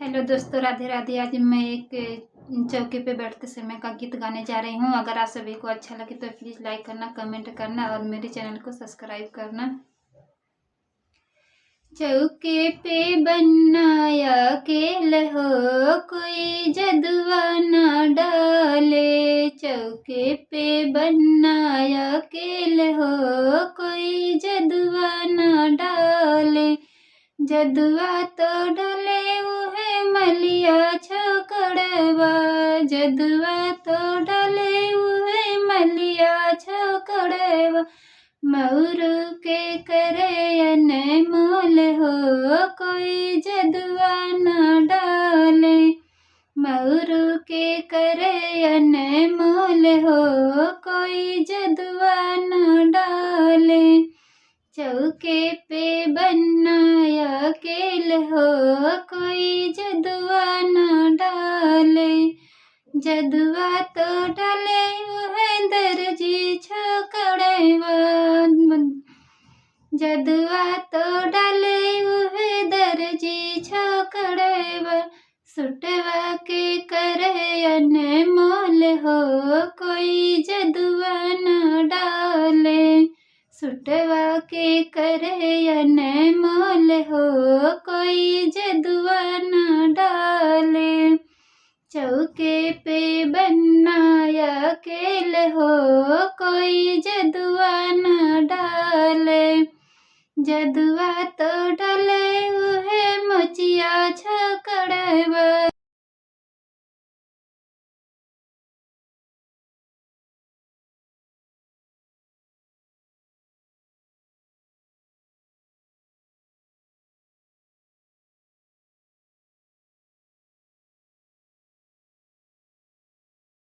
Hello दोस्तों, राधे राधे। आज मैं एक चौकी पे बैठते समय का गीत गाने जा रही हूँ। अगर आप सभी को अच्छा लगे तो प्लीज़ लाइक करना, कमेंट करना और मेरे चैनल को सब्सक्राइब करना। चौके पे बनाया अकेल हो, कोई जदुआ ना डाले। चौके पे बनाया अकेल हो, कोई जदुआ ना डाले। जदुआ तो डले उहे मलिया छोकड़वा। जदुआ तो डले उहे मलिया छोकड़वा। मऊरू के करे अनमोल हो, कोई जदुआ न डाले। मऊरू के करे अनमोल हो, कोई जदुआ न डाले। चौके पे बनाया अकेल हो, कोई जदुआ न डाले। जदुआ तो डाले वह दर्जी छोकड़वा। जदुआ तो डाले वह दर्जी छोकड़वा। सुटवा के करे अनमोल हो, कोई जदुआ न डाले। सुटवा के करे अनमोल हो, कोई जदुआ न डाले। चौके पे बनाया अकेल हो, कोई जदुआ न डाले। जदुआ तो डाले वह मोचिया छोकड़वा।